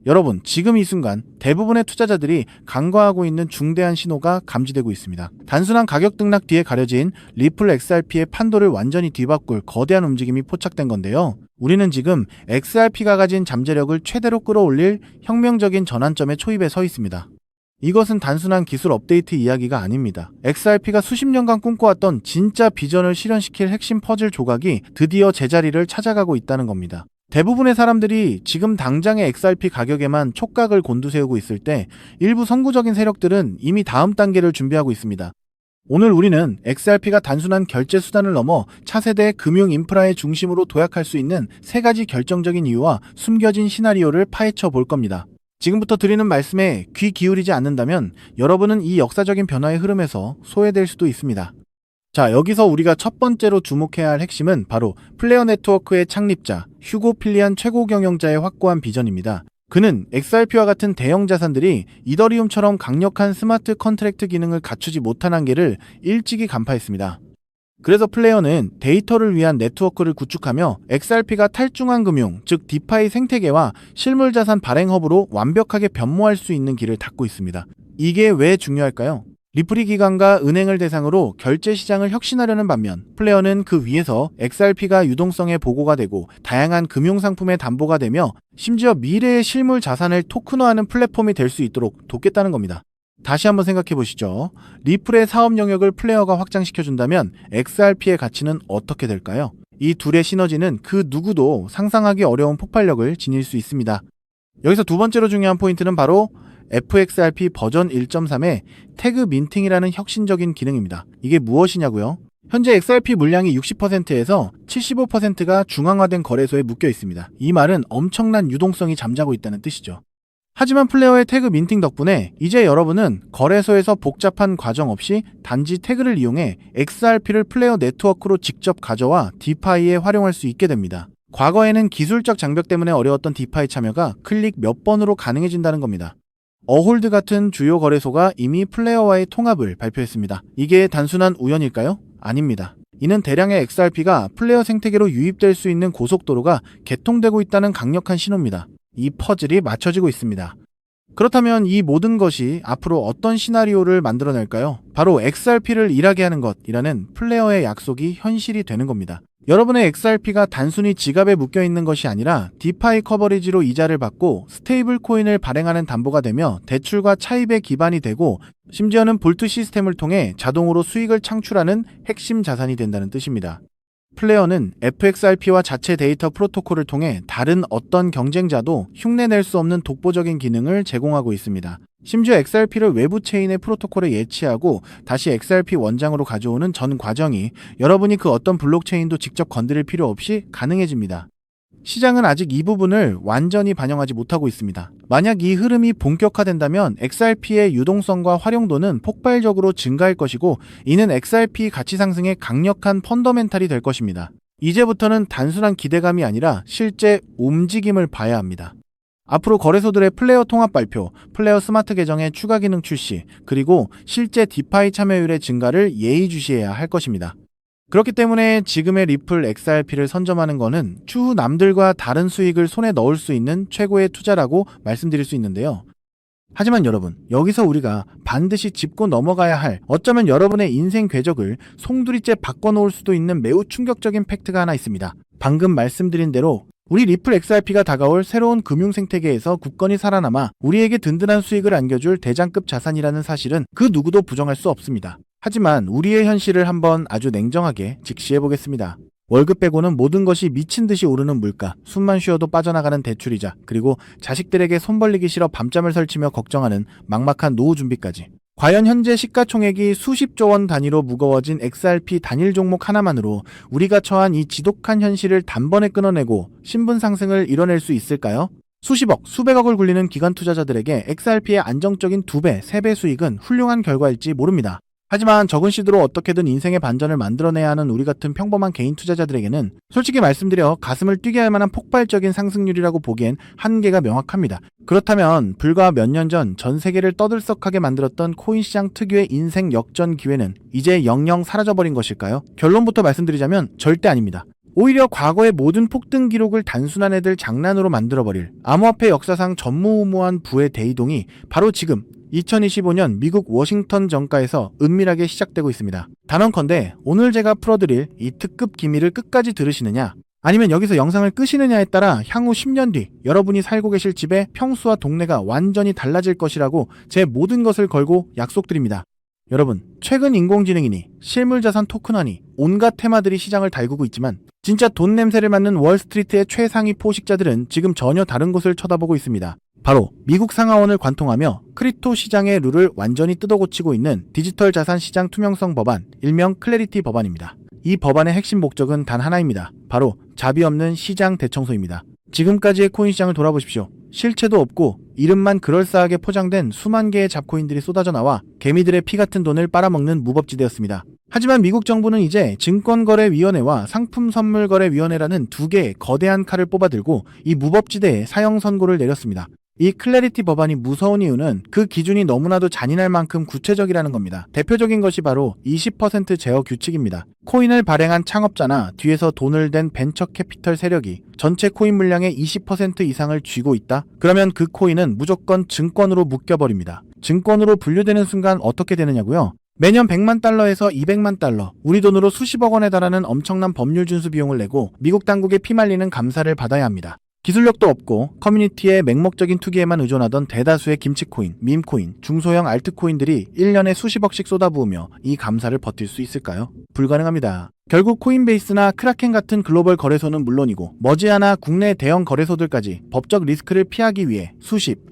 여러분, 지금 이 순간 대부분의 투자자들이 간과하고 있는 중대한 신호가 감지되고 있습니다. 단순한 가격 등락 뒤에 가려진 리플 XRP의 판도를 완전히 뒤바꿀 거대한 움직임이 포착된 건데요. 우리는 지금 XRP가 가진 잠재력을 최대로 끌어올릴 혁명적인 전환점의 초입에 서 있습니다. 이것은 단순한 기술 업데이트 이야기가 아닙니다. XRP가 수십 년간 꿈꿔왔던 진짜 비전을 실현시킬 핵심 퍼즐 조각이 드디어 제자리를 찾아가고 있다는 겁니다. 대부분의 사람들이 지금 당장의 XRP 가격에만 촉각을 곤두세우고 있을 때 일부 선구적인 세력들은 이미 다음 단계를 준비하고 있습니다. 오늘 우리는 XRP가 단순한 결제 수단을 넘어 차세대 금융 인프라의 중심으로 도약할 수 있는 세 가지 결정적인 이유와 숨겨진 시나리오를 파헤쳐 볼 겁니다. 지금부터 드리는 말씀에 귀 기울이지 않는다면 여러분은 이 역사적인 변화의 흐름에서 소외될 수도 있습니다. 자, 여기서 우리가 첫 번째로 주목해야 할 핵심은 바로 플레어 네트워크의 창립자, 휴고 필리안 최고 경영자의 확고한 비전입니다. 그는 XRP와 같은 대형 자산들이 이더리움처럼 강력한 스마트 컨트랙트 기능을 갖추지 못한 한계를 일찍이 간파했습니다. 그래서 플레어는 데이터를 위한 네트워크를 구축하며 XRP가 탈중앙 금융, 즉 디파이 생태계와 실물 자산 발행 허브로 완벽하게 변모할 수 있는 길을 닫고 있습니다. 이게 왜 중요할까요? 리플이 기관과 은행을 대상으로 결제 시장을 혁신하려는 반면 플레어는 그 위에서 XRP가 유동성의 보고가 되고 다양한 금융상품의 담보가 되며 심지어 미래의 실물 자산을 토큰화하는 플랫폼이 될 수 있도록 돕겠다는 겁니다. 다시 한번 생각해 보시죠. 리플의 사업 영역을 플레어가 확장시켜준다면 XRP의 가치는 어떻게 될까요? 이 둘의 시너지는 그 누구도 상상하기 어려운 폭발력을 지닐 수 있습니다. 여기서 두 번째로 중요한 포인트는 바로 FXRP 버전 1.3의 태그 민팅이라는 혁신적인 기능입니다. 이게 무엇이냐고요? 현재 XRP 물량이 60%에서 75%가 중앙화된 거래소에 묶여 있습니다. 이 말은 엄청난 유동성이 잠자고 있다는 뜻이죠. 하지만 플레어의 태그 민팅 덕분에 이제 여러분은 거래소에서 복잡한 과정 없이 단지 태그를 이용해 XRP를 플레어 네트워크로 직접 가져와 디파이에 활용할 수 있게 됩니다. 과거에는 기술적 장벽 때문에 어려웠던 디파이 참여가 클릭 몇 번으로 가능해진다는 겁니다. 어홀드 같은 주요 거래소가 이미 플레어와의 통합을 발표했습니다. 이게 단순한 우연일까요? 아닙니다. 이는 대량의 XRP가 플레어 생태계로 유입될 수 있는 고속도로가 개통되고 있다는 강력한 신호입니다. 이 퍼즐이 맞춰지고 있습니다. 그렇다면 이 모든 것이 앞으로 어떤 시나리오를 만들어낼까요? 바로 XRP를 일하게 하는 것이라는 플레어의 약속이 현실이 되는 겁니다. 여러분의 XRP가 단순히 지갑에 묶여있는 것이 아니라 디파이 커버리지로 이자를 받고 스테이블 코인을 발행하는 담보가 되며 대출과 차입의 기반이 되고 심지어는 볼트 시스템을 통해 자동으로 수익을 창출하는 핵심 자산이 된다는 뜻입니다. 플레어는 FXRP와 자체 데이터 프로토콜을 통해 다른 어떤 경쟁자도 흉내낼 수 없는 독보적인 기능을 제공하고 있습니다. 심지어 XRP를 외부 체인의 프로토콜에 예치하고 다시 XRP 원장으로 가져오는 전 과정이 여러분이 그 어떤 블록체인도 직접 건드릴 필요 없이 가능해집니다. 시장은 아직 이 부분을 완전히 반영하지 못하고 있습니다. 만약 이 흐름이 본격화된다면 XRP의 유동성과 활용도는 폭발적으로 증가할 것이고 이는 XRP 가치 상승의 강력한 펀더멘탈이 될 것입니다. 이제부터는 단순한 기대감이 아니라 실제 움직임을 봐야 합니다. 앞으로 거래소들의 플레어 통합 발표, 플레어 스마트 계정의 추가 기능 출시, 그리고 실제 디파이 참여율의 증가를 예의주시해야 할 것입니다. 그렇기 때문에 지금의 리플 XRP를 선점하는 것은 추후 남들과 다른 수익을 손에 넣을 수 있는 최고의 투자라고 말씀드릴 수 있는데요. 하지만 여러분, 여기서 우리가 반드시 짚고 넘어가야 할 어쩌면 여러분의 인생 궤적을 송두리째 바꿔놓을 수도 있는 매우 충격적인 팩트가 하나 있습니다. 방금 말씀드린 대로 우리 리플 XRP가 다가올 새로운 금융 생태계에서 굳건히 살아남아 우리에게 든든한 수익을 안겨줄 대장급 자산이라는 사실은 그 누구도 부정할 수 없습니다. 하지만 우리의 현실을 한번 아주 냉정하게 직시해 보겠습니다. 월급 빼고는 모든 것이 미친 듯이 오르는 물가, 숨만 쉬어도 빠져나가는 대출이자, 그리고 자식들에게 손 벌리기 싫어 밤잠을 설치며 걱정하는 막막한 노후 준비까지. 과연 현재 시가총액이 수십조 원 단위로 무거워진 XRP 단일 종목 하나만으로 우리가 처한 이 지독한 현실을 단번에 끊어내고 신분 상승을 이뤄낼 수 있을까요? 수십억, 수백억을 굴리는 기관 투자자들에게 XRP의 안정적인 2배, 3배 수익은 훌륭한 결과일지 모릅니다. 하지만 적은 시드로 어떻게든 인생의 반전을 만들어내야 하는 우리 같은 평범한 개인 투자자들에게는 솔직히 말씀드려 가슴을 뛰게 할 만한 폭발적인 상승률이라고 보기엔 한계가 명확합니다. 그렇다면 불과 몇 년 전 전 세계를 떠들썩하게 만들었던 코인 시장 특유의 인생 역전 기회는 이제 영영 사라져버린 것일까요? 결론부터 말씀드리자면 절대 아닙니다. 오히려 과거의 모든 폭등 기록을 단순한 애들 장난으로 만들어버릴 암호화폐 역사상 전무후무한 부의 대이동이 바로 지금 2025년 미국 워싱턴 정가에서 은밀하게 시작되고 있습니다. 단언컨대 오늘 제가 풀어드릴 이 특급 기밀을 끝까지 들으시느냐, 아니면 여기서 영상을 끄시느냐에 따라 향후 10년 뒤 여러분이 살고 계실 집의 평수와 동네가 완전히 달라질 것이라고 제 모든 것을 걸고 약속드립니다. 여러분, 최근 인공지능이니 실물자산 토큰화니 온갖 테마들이 시장을 달구고 있지만 진짜 돈 냄새를 맡는 월스트리트의 최상위 포식자들은 지금 전혀 다른 곳을 쳐다보고 있습니다. 바로 미국 상하원을 관통하며 크립토 시장의 룰을 완전히 뜯어고치고 있는 디지털 자산 시장 투명성 법안, 일명 클래리티 법안입니다. 이 법안의 핵심 목적은 단 하나입니다. 바로 자비 없는 시장 대청소입니다. 지금까지의 코인 시장을 돌아보십시오. 실체도 없고 이름만 그럴싸하게 포장된 수만 개의 잡코인들이 쏟아져 나와 개미들의 피 같은 돈을 빨아먹는 무법지대였습니다. 하지만 미국 정부는 이제 증권거래위원회와 상품선물거래위원회라는 두 개의 거대한 칼을 뽑아들고 이 무법지대에 사형 선고를 내렸습니다. 이 클래리티 법안이 무서운 이유는 그 기준이 너무나도 잔인할 만큼 구체적이라는 겁니다. 대표적인 것이 바로 20% 제어 규칙입니다. 코인을 발행한 창업자나 뒤에서 돈을 댄 벤처 캐피털 세력이 전체 코인 물량의 20% 이상을 쥐고 있다? 그러면 그 코인은 무조건 증권으로 묶여버립니다. 증권으로 분류되는 순간 어떻게 되느냐고요? 매년 100만 달러에서 200만 달러, 우리 돈으로 수십억 원에 달하는 엄청난 법률 준수 비용을 내고 미국 당국에 피말리는 감사를 받아야 합니다. 기술력도 없고 커뮤니티의 맹목적인 투기에만 의존하던 대다수의 김치코인, 밈코인, 중소형 알트코인들이 1년에 수십억씩 쏟아부으며 이 감사를 버틸 수 있을까요? 불가능합니다. 결국 코인베이스나 크라켄 같은 글로벌 거래소는 물론이고 머지않아 국내 대형 거래소들까지 법적 리스크를 피하기 위해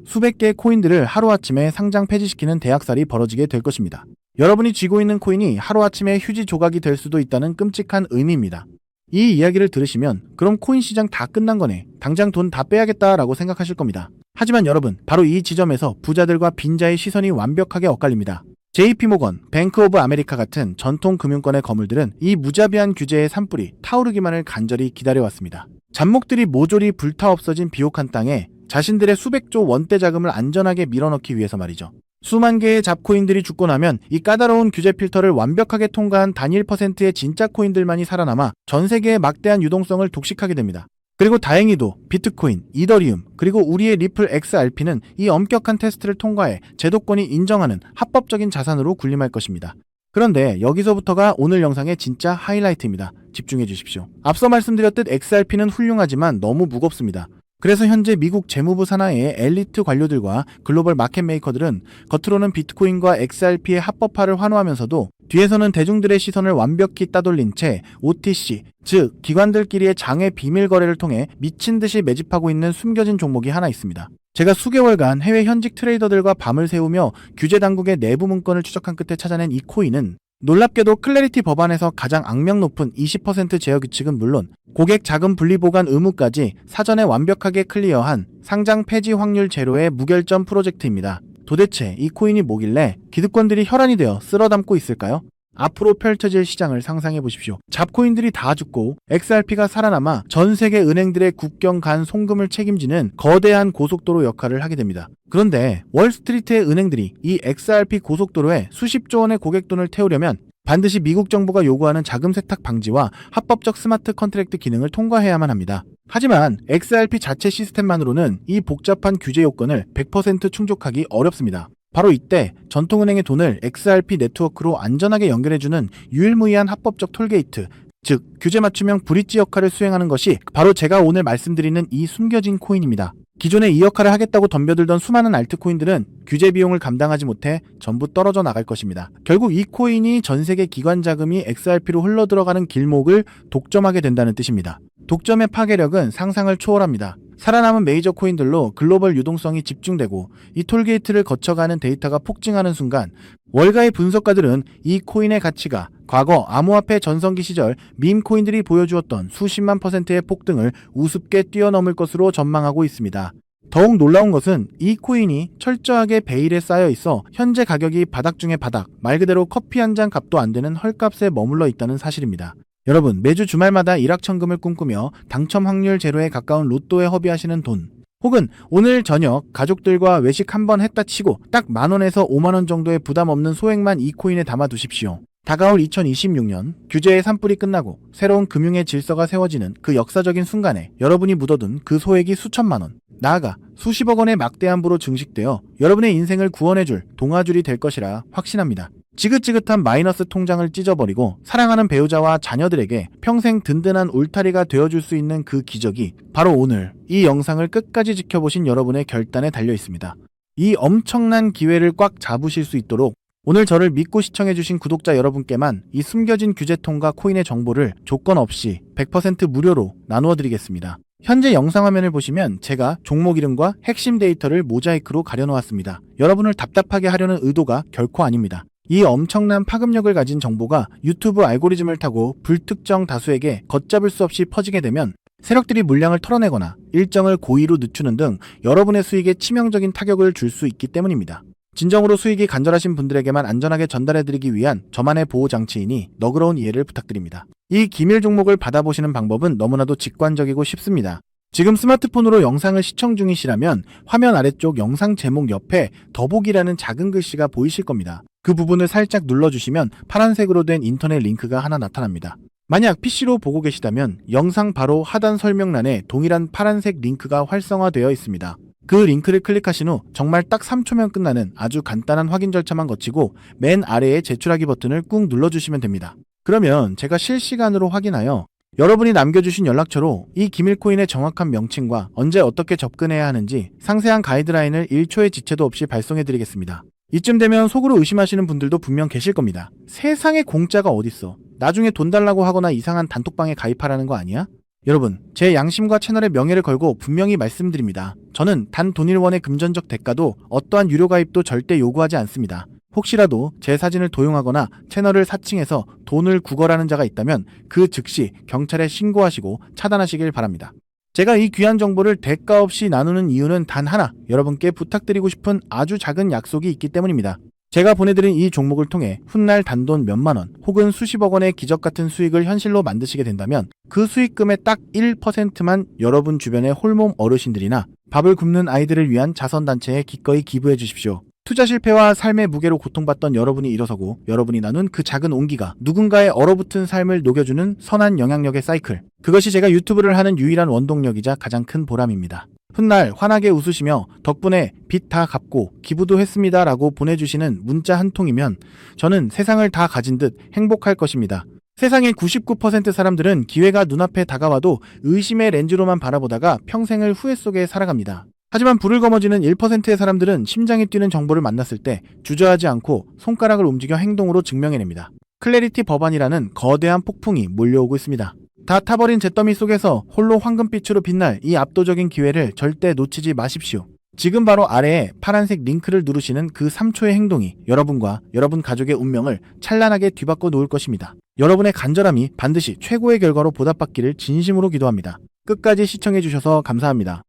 수백 개의 코인들을 하루아침에 상장 폐지시키는 대학살이 벌어지게 될 것입니다. 여러분이 쥐고 있는 코인이 하루아침에 휴지 조각이 될 수도 있다는 끔찍한 의미입니다. 이 이야기를 들으시면 그럼 코인 시장 다 끝난 거네, 당장 돈 다 빼야겠다라고 생각하실 겁니다. 하지만 여러분, 바로 이 지점에서 부자들과 빈자의 시선이 완벽하게 엇갈립니다. JP모건, 뱅크 오브 아메리카 같은 전통 금융권의 거물들은 이 무자비한 규제의 산불이 타오르기만을 간절히 기다려왔습니다. 잡목들이 모조리 불타 없어진 비옥한 땅에 자신들의 수백조 원대 자금을 안전하게 밀어넣기 위해서 말이죠. 수만 개의 잡코인들이 죽고 나면 이 까다로운 규제 필터를 완벽하게 통과한 단일 퍼센트의 진짜 코인들만이 살아남아 전 세계의 막대한 유동성을 독식하게 됩니다. 그리고 다행히도 비트코인, 이더리움, 그리고 우리의 리플 XRP는 이 엄격한 테스트를 통과해 제도권이 인정하는 합법적인 자산으로 군림할 것입니다. 그런데 여기서부터가 오늘 영상의 진짜 하이라이트입니다. 집중해 주십시오. 앞서 말씀드렸듯 XRP는 훌륭하지만 너무 무겁습니다. 그래서 현재 미국 재무부 산하의 엘리트 관료들과 글로벌 마켓 메이커들은 겉으로는 비트코인과 XRP의 합법화를 환호하면서도 뒤에서는 대중들의 시선을 완벽히 따돌린 채 OTC, 즉 기관들끼리의 장외 비밀 거래를 통해 미친 듯이 매집하고 있는 숨겨진 종목이 하나 있습니다. 제가 수개월간 해외 현직 트레이더들과 밤을 새우며 규제 당국의 내부 문건을 추적한 끝에 찾아낸 이 코인은 놀랍게도 클래리티 법안에서 가장 악명 높은 20% 제어 규칙은 물론 고객 자금 분리 보관 의무까지 사전에 완벽하게 클리어한 상장 폐지 확률 제로의 무결점 프로젝트입니다. 도대체 이 코인이 뭐길래 기득권들이 혈안이 되어 쓸어담고 있을까요? 앞으로 펼쳐질 시장을 상상해 보십시오. 잡코인들이 다 죽고 XRP가 살아남아 전 세계 은행들의 국경 간 송금을 책임지는 거대한 고속도로 역할을 하게 됩니다. 그런데 월스트리트의 은행들이 이 XRP 고속도로에 수십조 원의 고객돈을 태우려면 반드시 미국 정부가 요구하는 자금 세탁 방지와 합법적 스마트 컨트랙트 기능을 통과해야만 합니다. 하지만 XRP 자체 시스템만으로는 이 복잡한 규제 요건을 100% 충족하기 어렵습니다. 바로 이때 전통은행의 돈을 XRP 네트워크로 안전하게 연결해주는 유일무이한 합법적 톨게이트, 즉 규제 맞춤형 브릿지 역할을 수행하는 것이 바로 제가 오늘 말씀드리는 이 숨겨진 코인입니다. 기존에 이 역할을 하겠다고 덤벼들던 수많은 알트코인들은 규제 비용을 감당하지 못해 전부 떨어져 나갈 것입니다. 결국 이 코인이 전 세계 기관 자금이 XRP로 흘러들어가는 길목을 독점하게 된다는 뜻입니다. 독점의 파괴력은 상상을 초월합니다. 살아남은 메이저 코인들로 글로벌 유동성이 집중되고 이 톨게이트를 거쳐가는 데이터가 폭증하는 순간 월가의 분석가들은 이 코인의 가치가 과거 암호화폐 전성기 시절 밈 코인들이 보여주었던 수십만 %의 폭등을 우습게 뛰어넘을 것으로 전망하고 있습니다. 더욱 놀라운 것은 이 코인이 철저하게 베일에 쌓여 있어 현재 가격이 바닥 중의 바닥, 말 그대로 커피 한 잔 값도 안 되는 헐값에 머물러 있다는 사실입니다. 여러분, 매주 주말마다 일확천금을 꿈꾸며 당첨 확률 제로에 가까운 로또에 허비하시는 돈, 혹은 오늘 저녁 가족들과 외식 한번 했다 치고 딱 10,000원에서 50,000원 정도의 부담 없는 소액만 이 코인에 담아 두십시오. 다가올 2026년 규제의 산불이 끝나고 새로운 금융의 질서가 세워지는 그 역사적인 순간에 여러분이 묻어둔 그 소액이 수천만 원, 나아가 수십억 원의 막대한 부로 증식되어 여러분의 인생을 구원해줄 동아줄이 될 것이라 확신합니다. 지긋지긋한 마이너스 통장을 찢어버리고 사랑하는 배우자와 자녀들에게 평생 든든한 울타리가 되어줄 수 있는 그 기적이 바로 오늘 이 영상을 끝까지 지켜보신 여러분의 결단에 달려 있습니다. 이 엄청난 기회를 꽉 잡으실 수 있도록 오늘 저를 믿고 시청해주신 구독자 여러분께만 이 숨겨진 규제통과 코인의 정보를 조건 없이 100% 무료로 나누어 드리겠습니다. 현재 영상 화면을 보시면 제가 종목 이름과 핵심 데이터를 모자이크로 가려놓았습니다. 여러분을 답답하게 하려는 의도가 결코 아닙니다. 이 엄청난 파급력을 가진 정보가 유튜브 알고리즘을 타고 불특정 다수에게 걷잡을 수 없이 퍼지게 되면 세력들이 물량을 털어내거나 일정을 고의로 늦추는 등 여러분의 수익에 치명적인 타격을 줄 수 있기 때문입니다. 진정으로 수익이 간절하신 분들에게만 안전하게 전달해드리기 위한 저만의 보호장치이니 너그러운 이해를 부탁드립니다. 이 기밀 종목을 받아보시는 방법은 너무나도 직관적이고 쉽습니다. 지금 스마트폰으로 영상을 시청 중이시라면 화면 아래쪽 영상 제목 옆에 더보기라는 작은 글씨가 보이실 겁니다. 그 부분을 살짝 눌러주시면 파란색으로 된 인터넷 링크가 하나 나타납니다. 만약 PC로 보고 계시다면 영상 바로 하단 설명란에 동일한 파란색 링크가 활성화되어 있습니다. 그 링크를 클릭하신 후 정말 딱 3초면 끝나는 아주 간단한 확인 절차만 거치고 맨 아래에 제출하기 버튼을 꾹 눌러주시면 됩니다. 그러면 제가 실시간으로 확인하여 여러분이 남겨주신 연락처로 이 기밀코인의 정확한 명칭과 언제 어떻게 접근해야 하는지 상세한 가이드라인을 1초의 지체도 없이 발송해드리겠습니다. 이쯤 되면 속으로 의심하시는 분들도 분명 계실 겁니다. 세상에 공짜가 어딨어? 나중에 돈 달라고 하거나 이상한 단톡방에 가입하라는 거 아니야? 여러분, 제 양심과 채널의 명예를 걸고 분명히 말씀드립니다. 저는 단 돈일원의 금전적 대가도 어떠한 유료 가입도 절대 요구하지 않습니다. 혹시라도 제 사진을 도용하거나 채널을 사칭해서 돈을 구걸하는 자가 있다면 그 즉시 경찰에 신고하시고 차단하시길 바랍니다. 제가 이 귀한 정보를 대가 없이 나누는 이유는 단 하나, 여러분께 부탁드리고 싶은 아주 작은 약속이 있기 때문입니다. 제가 보내드린 이 종목을 통해 훗날 단돈 몇만 원 혹은 수십억 원의 기적 같은 수익을 현실로 만드시게 된다면 그 수익금의 딱 1%만 여러분 주변의 홀몸 어르신들이나 밥을 굶는 아이들을 위한 자선단체에 기꺼이 기부해 주십시오. 투자 실패와 삶의 무게로 고통받던 여러분이 일어서고 여러분이 나눈 그 작은 온기가 누군가의 얼어붙은 삶을 녹여주는 선한 영향력의 사이클. 그것이 제가 유튜브를 하는 유일한 원동력이자 가장 큰 보람입니다. 훗날 환하게 웃으시며 덕분에 빚 다 갚고 기부도 했습니다 라고 보내주시는 문자 한 통이면 저는 세상을 다 가진 듯 행복할 것입니다. 세상의 99% 사람들은 기회가 눈앞에 다가와도 의심의 렌즈로만 바라보다가 평생을 후회 속에 살아갑니다. 하지만 불을 거머쥐는 1%의 사람들은 심장이 뛰는 정보를 만났을 때 주저하지 않고 손가락을 움직여 행동으로 증명해냅니다. 클래리티 법안이라는 거대한 폭풍이 몰려오고 있습니다. 다 타버린 잿더미 속에서 홀로 황금빛으로 빛날 이 압도적인 기회를 절대 놓치지 마십시오. 지금 바로 아래에 파란색 링크를 누르시는 그 3초의 행동이 여러분과 여러분 가족의 운명을 찬란하게 뒤바꿔 놓을 것입니다. 여러분의 간절함이 반드시 최고의 결과로 보답받기를 진심으로 기도합니다. 끝까지 시청해주셔서 감사합니다.